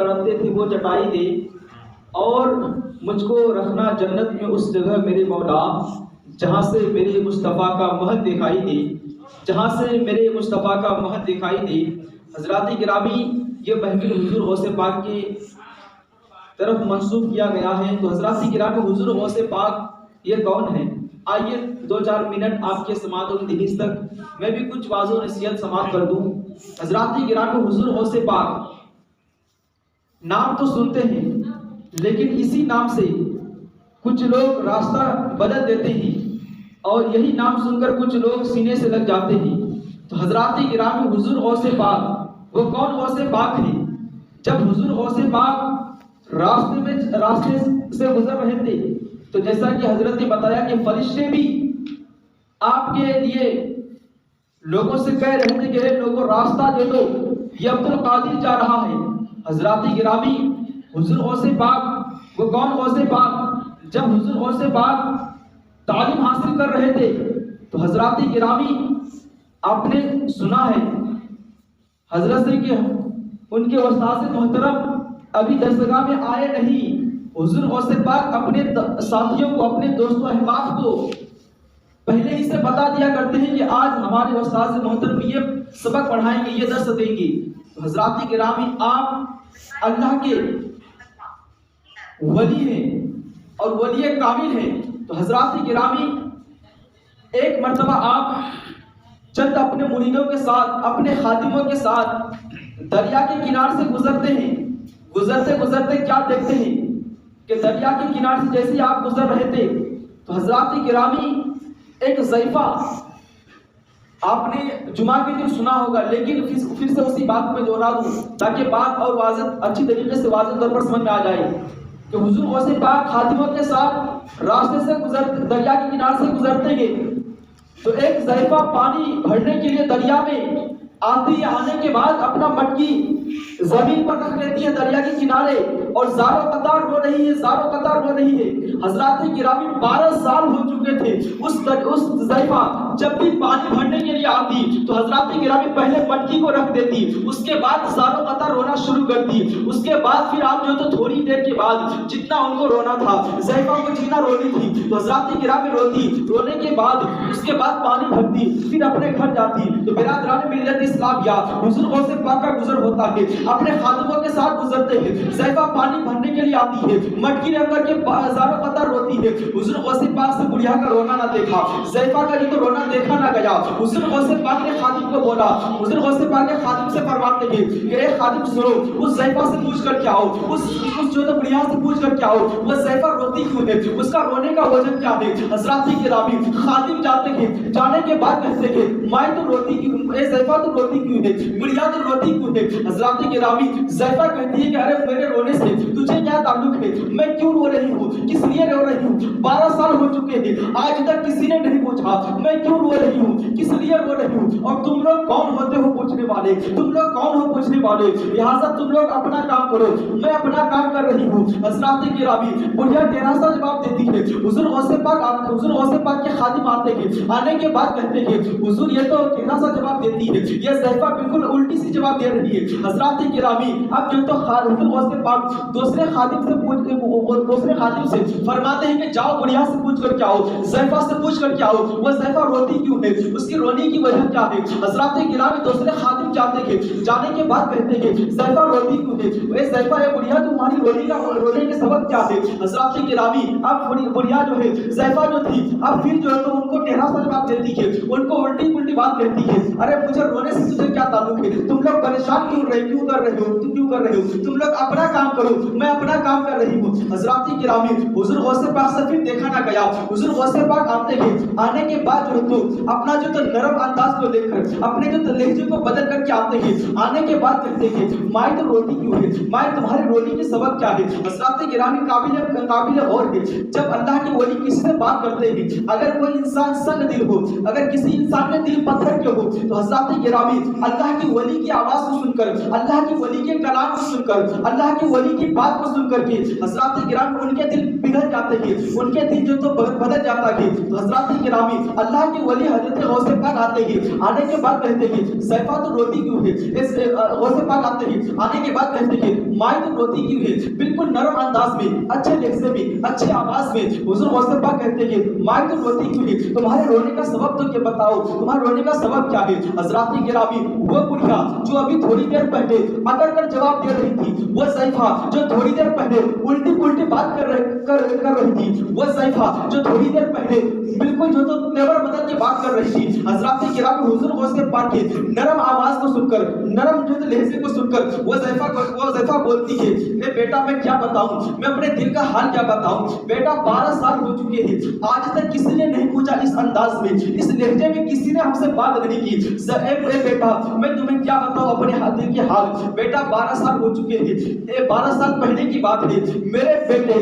تڑپتے تھے وہ چٹائی دے، اور مجھ کو رکھنا جنت میں اس جگہ میرے مولا جہاں سے میرے مصطفیٰ کا مہد دکھائی دے، جہاں سے میرے مصطفیٰ کا مہد دکھائی دے۔ حضرات گرامی، یہ محفل حضور غوث پاک کے طرف منسوب کیا گیا ہے۔ تو حضرات گرامی، حضور غوث پاک یہ کون ہے؟ آئیے 2-4 منٹ آپ کے سماعت و تدریس تک میں بھی کچھ واضح و نصیحت سماعت کر دوں۔ حضرات گرامی، حضور غوث پاک نام تو سنتے ہیں، لیکن اسی نام سے کچھ لوگ راستہ بدل دیتے ہیں، اور یہی نام سن کر کچھ لوگ سینے سے لگ جاتے ہیں۔ تو حضرات گرامی، حضور غوث پاک وہ کون غوث پاک ہے؟ جب حضور غوث پاک راستے سے گزر رہے تھے، تو جیسا کہ حضرت نے بتایا کہ فرشتے بھی آپ کے لیے لوگوں سے کہہ رہے تھے کہ لوگوں راستہ دے دو، یہ عبد القادر جا رہا ہے۔ حضرات گرامی، حضور غوث پاک وہ کون غوث پاک؟ جب حضور غوث پاک تعلیم حاصل کر رہے تھے، تو حضرات گرامی آپ نے سنا ہے حضرت سے کہ ان کے استاد محترم ابھی درسگاہ میں آئے نہیں۔ حضور غوث پاک اپنے ساتھیوں کو، اپنے دوستوں احباب کو پہلے ہی سے بتا دیا کرتے ہیں کہ آج ہمارے استاد محترم یہ سبق پڑھائیں گے، یہ درس دیں گے۔ تو حضرات گرامی، آپ اللہ کے ولی ہیں اور ولی کامل ہیں۔ تو حضرات گرامی، ایک مرتبہ آپ چند اپنے مریدوں کے ساتھ، اپنے خادموں کے ساتھ دریا کے کنارے سے گزرتے ہیں۔ گزرتے گزرتے کیا دیکھتے ہیں کہ دریا کے کنارے سے جیسے آپ گزر رہے تھے، تو حضرات گرامی ایک ضعیفہ، آپ نے جمعہ کے دن سنا ہوگا، لیکن پھر سے اسی بات میں دوہرا دوں تاکہ بات اور واضح اچھی طریقے سے واضح طور پر سمجھ میں آ جائے کہ حضور غوث پاک خادموں کے ساتھ راستے سے دریا کے کنارے سے گزرتے گئے، تو ایک ضعیفہ پانی بھرنے کے لیے دریا میں آنے کے بعد اپنا مٹکی زمین پر رکھ لیتی ہے دریا کے کنارے، اور زاروں قطار رو رہی ہے، زاروں قطار رو رہی ہے۔ حضرات گرامی، 12 سال ہو چکے تھے اس ضعیفہ جب بھی پانی بھرنے کے لیے آتی تو حضرات گرامی پہلے مٹکی کو رکھ دیتی، اس کے بعد زاروں قطار رونا شروع کرتی، اس کے بعد پھر آپ جو تو تھوڑی دیر کے بعد جتنا ان کو رونا تھا، ضعیفہ کو جتنا رونی تھی، تو حضرات گرامی روتی، رونے کے بعد اس کے بعد پانی بھرتی، پھر اپنے گھر جاتی۔ تو برادران ملت اسلام، یا حضور غوث پاک کا گزر ہوتا ہے، اپنے خادموں کے ساتھ گزرتے ہیں، ضعیفہ پانی بھرنے کے لیے آتی ہے، مٹکی رکھ کر کے زاروں قطار روتی ہے۔ حضور غوث پاک سے بڑھیا کا رونا نہ دیکھا، ضعیفہ کا جو رونا دیکھا نہ گیا۔ حضور غوث پاک نے خادم کو بولا، حضور غوث پاک نے خادم سے فرماتے ہیں کہ اے خادم سنو، اس ضعیفہ سے پوچھ کر کے آؤ، اس جو تو بڑھیا سے پوچھ کر کے آؤ، وہ ضعیفہ روتی کیوں ہے، اس کا رونے کا وجہ کیا ہے۔ حضرات گرامی، خادم جاتے ہیں، جانے کے بعد کہتے ہیں میں تو روتی کیوں، اے ضعیفہ تو روتی کیوں ہے، بڑھیا تو روتی کیوں ہے۔ حضرات گرامی، ضعیفہ کہتی ہے کہ ارے میرے رونے سے تجھے کیا تعلق ہے، میں کیوں رو رہی ہوں، کس لیے رو رہی ہوں، 12 سال ہو چکے ہیں، آج تک کسی نے نہیں پوچھا میں کیوں رو رہی ہوں، کس لیے رو رہی ہوں، اور تم لوگ کون ہوتے ہو پوچھنے والے، تم لوگ کون ہو پوچھنے والے، لہٰذا تم لوگ اپنا کام کرو، میں اپنا کام کر رہی ہوں۔ حضرات گرامی، بڑھیا ٹیڑھا سا جواب دیتی ہے۔ حضور غوث پاک کے خادم آتے ہیں، آنے کے بعد کہتے ہیں حضور یہ تو ٹیڑھا سا جواب دیتی ہے، یہ ضعیفہ بالکل الٹی سی جواب دے رہی ہے۔ حضرات گرامی، اب جو تو حضور غوث پاک دوسرے خادم سے فرماتے ہیں کہ جاؤ بڑھیا سے پوچھ کر کے آؤ، ضعیفہ سے پوچھ کر کے آؤ وہ ضعیفہ روتی کیوں ہے، اس کی رونے کی وجہ کیا ہے۔ حضرات گرامی، دوسرے خادم جاتے ہیں، جانے کے بعد کہتے ہیں ضعیفہ روتی کیوں ہے، اے ضعیفہ اے بڑھیا تمہاری رونے کے سبب کیا ہے۔ حضرات گرامی، اب بڑھیا جو ہے ضعیفہ جو تھی، اب پھر جو ہے تو ان کو ٹیڑھا سا جواب دیتی ہے، ان کو الٹی پلٹی بات کہتی ہے، ارے مجھے رونے سے تجھے کیا تعلق ہے، تم لوگ پریشان کیوں کر رہے ہو، تم لوگ اپنا کام کرو، میں اپنا کام کر رہی ہوں۔ حضرات گرامی، حضور غوث پاک سے پھر دیکھا نہ گیا، حضور غوث پاک آتے ہیں، آنے کے بعد جو تو اپنا جو تو نرم انداز کو دیکھ کر، اپنے جو لہجے کو بدل کر کے آتے ہیں، آنے کے بعد کہتے ہیں مائیں تو روتی کیوں ہے، مائیں تمہارے رونے کے سبب سبب کیا ہے؟ حضرات گرامی قابل غور ہے، جب اللہ کے ولی کسی سے بات کرتے ہیں، اگر کوئی انسان سنگ دل ہو، اگر کسی انسان میں دل پتھر کے ہو، تو حضرات گرامی اللہ کے ولی کی آواز کو سن کر، اللہ کے ولی کے کلام کو سن کر، اللہ کے ولی کی بات کو سن کر کے حضرات گرامی ان کے دل پگھل جاتے ہیں، ان کے دل جو تو بدل جاتا ہے۔ تو حضرات گرامی اللہ کے ولی حضرت غوث پاک آتے ہیں، آنے کے بعد کہتے ہیں سیفا تو روتی کیوں ہے؟ اس غوث پاک آتے ہیں، آنے کے بعد کہتے ہیں مائیں تو روتی کیوں ہے؟ بالکل نرم انداز میں، اچھے لہجے میں، اچھے آواز میں حضور غوث پاک کہتے ہیں مائیں تو روتی کیوں ہے؟ تمہارے رونے کا سبب تو کیا بتاؤ، تمہارے رونے کا سبب کیا ہے؟ حضرات گرامی وہ بڑھیا جو ابھی تھوڑی دیر پہلے اکڑ کر جواب دے رہی تھی، وہ سیفا جو تھوڑی دیر پہلے الٹی پلٹی بات کر رہی تھی، وہ سیفا جو تھوڑی دیر پہلے بالکل جو تو تیور بدل کے بات کر رہی تھی، حضرات کرام حضور غوث پاک کے نرم آواز کو سن کر، نرم جو لہجے کو سن کر وہ سیفا بولتی ہے اے بیٹا میں کیا بتاؤں، میں اپنے دل کا حال کیا بتاؤں بیٹا، 12 سال ہو چکے ہیں، آج تک کسی نے نہیں پوچھا اس انداز میں، اس لہجے میں کسی نے ہم سے بات نہیں کی، اے بیٹا میں تمہیں کیا بتاؤں اپنے دل کے حال، بیٹا 12 سال ہو چکے ہیں، 12 سال پہلے کی بات ہے، میرے بیٹے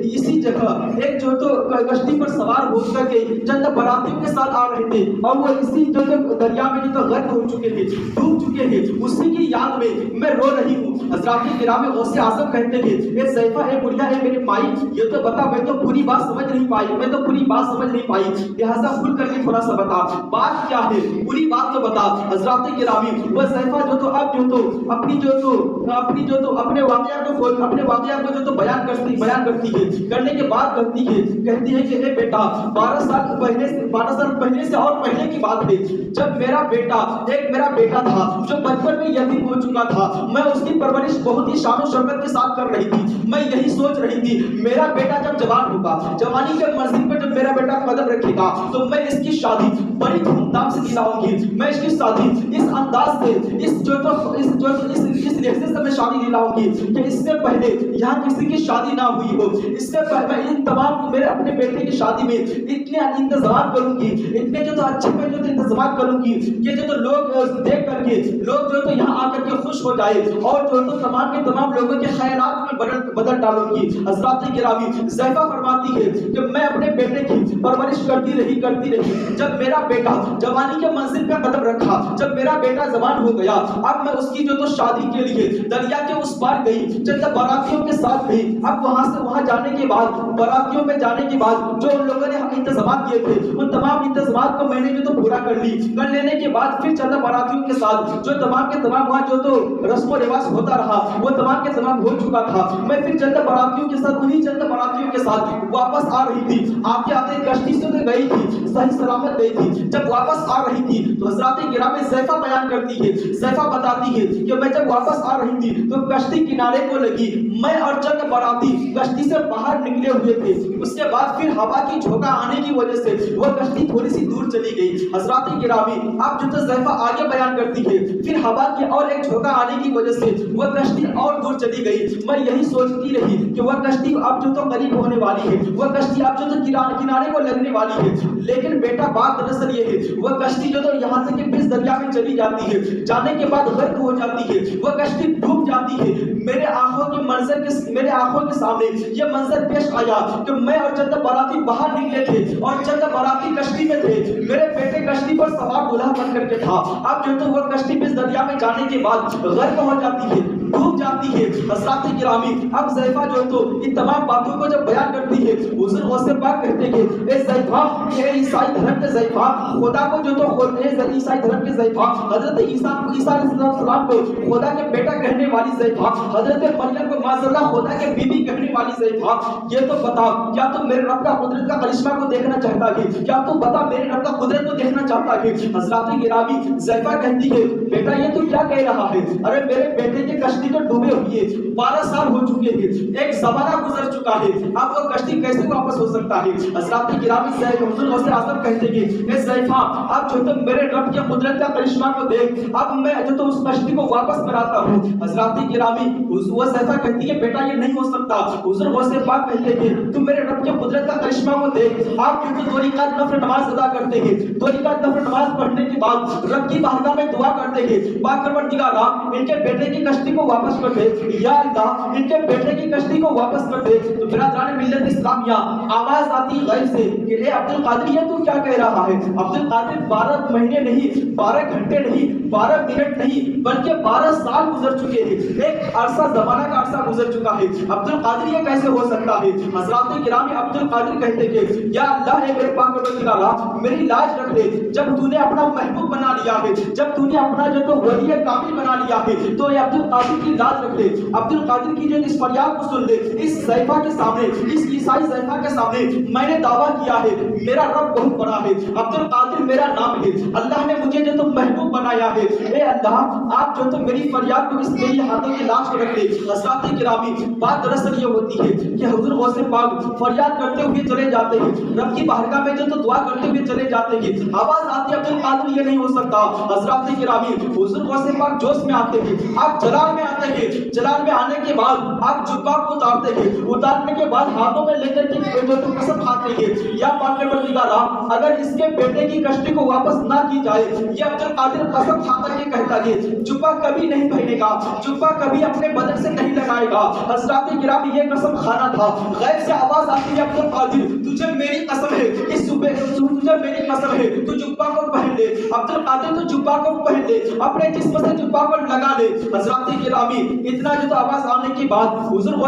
اسی جگہ ایک جو تو کشتی پر سوار ہو کر کے چند براتیوں کے ساتھ آ رہے تھے، اور وہ اسی جو دریا میں جو غرق ہو چکے تھے، ڈوب چکے ہیں، اسی کی یاد میں رو رہی ہوں۔ حضرات کرام غوث اعظم کہتے ہیں اے سیفا، اے بڑھیا، اے میرے مائی، یہ تو بتا، میں تو پوری بات سمجھ نہیں پائی، لہذا کھل کر کے تھوڑا سا بتا بات کیا ہے، پوری بات تو بتا۔ حضرات گرامی وہ سیفا جو تو اب جو تو اپنے واقعات کو جو تو بیان کرتی ہے، کرنے کے بعد کہتی ہے کہ اے بیٹا 12 سال پہلے سے اور پہلے کی بات ہے، جب میرا بیٹا تھا جو بچپن میں یتیم ہو چکا تھا، میں اس کی پرورش بہت ہی شان و شوکت کے ساتھ کر رہی تھی، میں یہی سوچ رہی تھی میرا بیٹا جب جوان ہوگا، جوانی کے منزل پر جب میرا بیٹا قدم رکھے گا تو میں اس کی شادی بڑی دھوم دھام سے دلاؤں گی، میں اس کی شادی اس انداز سے اس لہجے سے میں شادی دلاؤں گی کہ اس سے پہلے یہاں کسی کی شادی نہ ہوئی ہو، اس سے پہلے میں ان تمام میرے اپنے بیٹے کی شادی میں اتنے انتظامات کروں گی، اتنے جو تو اچھے میں جو تو انتظامات کروں گی کہ جو تو لوگ دیکھ کر کے لوگ جو تو یہاں آ کر کے خوش ہو جائے، اور جو تو تمام کے تمام لوگوں کے خیالات میں بدل ڈالوں گی۔ حضرات گرامی زیفا فرماتی ہے کہ میں اپنے بیٹے کی پرورش کرتی رہی، جب میرا بیٹا جوانی کے منزل پہ قدم رکھا، جب میرا بیٹا جوان ہو گیا، اب میں اس کی جو تو شادی کے لیے دریا کے اس پار گئی، چند براتیوں کے ساتھ گئی، اب وہاں جانے کے بعد، براتیوں میں جانے کے بعد جو ان لوگوں نے انتظامات کیے تھے ان تمام انتظامات کو میں نے جو تو پورا کر لینے کے بعد پھر چند براتیوں کے ساتھ جو تمام کے تمام وہاں جو تو رسم و رواج ہوتا رہا وہ تمام کے تمام ہو چکا تھا، میں پھر چند براتیوں کے ساتھ انہی چند براتیوں کے ساتھ واپس آ رہی تھی، آتے کشتی سے تو گئی تھی، صحیح سلامت گئی تھی، جب واپس آ رہی تھی تو حضرات گرامی زیفا بیان کرتی ہے، زیفا بتاتی ہے کہ میں جب واپس آ رہی تھی تو کشتی کنارے کو لگی، میں اور چند براتی کشتی سے باہر نکلے ہوئے تھے، اس کے بعد پھر ہوا کی جھونکا آنے کی وجہ سے وہ کشتی تھوڑی سی دور چلی گئی۔ حضرات گرامی اب جو تو زیفا آگے بیان کرتی ہے پھر ہوا کی اور ایک جھونکا آنے کی وجہ سے وہ کشتی اور دور چلی گئی، میں یہی سوچتی رہی کہ وہ کشتی اب جو تو قریب ہونے والی ہے، وہ کشتی اب جو تو کنارے کو لگنے والی ہے، لیکن بیٹا بات دراصل یہ ہے وہ کشتی جو تو یہاں سے کہ بیس دریا میں چلی جاتی ہے، جانے کے بعد غرق ہو جاتی ہے، وہ کشتی ڈوب جاتی ہے، میرے آنکھوں کے سامنے یہ منظر پیش آیا کہ میں اور چند باراتی باہر نکلے تھے اور چند باراتی کشتی میں تھے، میرے بیٹے کشتی پر سوار دولہا بن کر کے تھا، اب جو تو وہ کشتی اس دریا میں جانے کے بعد غرق ہو جاتی ہے، ڈوب جاتی ہے۔ حضرات گرامی اب زیفا جو تو ان تمام باتوں کو جب بیان کرتی ہے حضور غوث پاک کہتے ہیں کہ اے زیفا، اے عیسائی دھرم کے زیفا، خدا کو جو تو عیسائی دھرم کے زیفا، حضرت عیسیٰ علیہ السلام کو خدا کے بیٹا کہنے والی زیفا، حضرت مریم کو معذاللہ خدا کے بیوی کہنے والی زیفا، یہ تو بتا کیا تو میرے رب کا قدرت کا کرشمہ کو دیکھنا چاہتا ہے؟ کیا تو بتا میرے رب کا قدرت کو دیکھنا چاہتا ہے؟ حضرات گرامی زیفا کہتی ہے بیٹا یہ تو کیا کہہ رہا ہے؟ ارے میرے بیٹے کی کشتی تو ڈوبے ہوئی ہے، 12 سال ہو چکے ہیں، ایک زمانہ گزر چکا ہے، اب وہ کشتی کیسے واپس ہو سکتا ہے؟ حضرات گرامی حضور غوث اعظم کہتے ہیں اے زیفا اب جو تم میرے رب کے قدرت کا کرشمہ کو دیکھ، اب میں جو تو اس کشتی کو واپس کراتا ہوں۔ حضرات گرامی وہ زیفا کہتی ہے بیٹا یہ نہیں ہو سکتا، حضور غوث پاک کہتے ہیں تم میرے رب کے قدرت کا کرشمہ کو دیکھ، آپ جو تو 2 رکعت نفل نماز ادا کرتے ہیں، 2 رکعت نفل نماز پڑھنے کے بعد رب کی بارگاہ میں دعا کرتے ہیں پاک پروردگارا ان کے بیٹے کی کشتی کو واپس کر دے، یا اللہ ان کے بیٹے کی کشتی کو واپس کر دے۔ تو برادران ملت اسلامیہ آواز آتی غیب سے کہ اے عبد القادر یہ تو کیا کہہ رہا ہے؟ عبد القادر 12 مہینے نہیں، 12 گھنٹے نہیں، 12 منٹ نہیں بلکہ 12 سال گزر چکے ہیں، ایک عرصہ زمانہ کا عرصہ گزر چکا ہے، عبد القادر یہ کیسے ہو سکتا ہے؟ حضرات کرام عبد القادر کہتے کہ یا اللہ ہے میرے پاک پروردگار میری لاج رکھ لے، جب تو نے اپنا محبوب بنا لیا ہے، جب تو نے اپنا جو تو ولی کامل بنا لیا ہے تو یہ عبد القادر کی لاج رکھ لے، عبد القادر کی جو اس فریاد کو سن لے، اس ضعیفہ کے سامنے، اس عیسائی ضعیفہ کے سامنے میں نے دعویٰ کیا ہے میرا رب بہت بڑا ہے، عبد القادر میرا نام ہے، اللہ نے مجھے جو تو محبوب بنایا ہے، اے اللہ آپ جو تو میری فریاد کو اس میری ہاتھوں کی لاش کو رکھ لے۔ حضرات گرامی بات دراصل یہ ہوتی ہے کہ حضور غوث پاک فریاد کرتے ہوئے چلے جاتے ہیں، رب کی بارگاہ میں جو تو دعا کرتے ہوئے چلے جاتے ہیں، آواز آتی ہے عبد القادر یہ نہیں ہو سکتا۔ حضرات گرامی حضور غوث پاک جوش میں آتے ہیں، آپ جلال میں آتے ہیں، جلال میں آنے کے بعد آپ جبہ کو اتارتے ہیں، اتارنے کے بعد ہاتھوں میں لے کر کے جو تو قسم کھاتے ہیں یا پاک پروردگار اگر اس کے بیٹے کی کشتی کو واپس نہ کی جائے، یہ عبد القادر قسم کھا کر کے کہتا ہے جبہ کبھی نہیں پہنے گا، جبہ کبھی اپنے بدن سے نہیں لگائے گا۔ حضرات گرامی یہ قسم کھانا تھا۔ غیب سے آواز آتی ہے عبد القادر تجھے میری قسم ہے، اس صبح تجھے میری قسم ہے تو جبہ کو پہن لے، عبد القادر تو جبہ کو پہن لے، اپنے جسم سے جبہ کو لگا لے۔ حضرات گرامی اتنا جو تو آواز آنے کے بعد حضور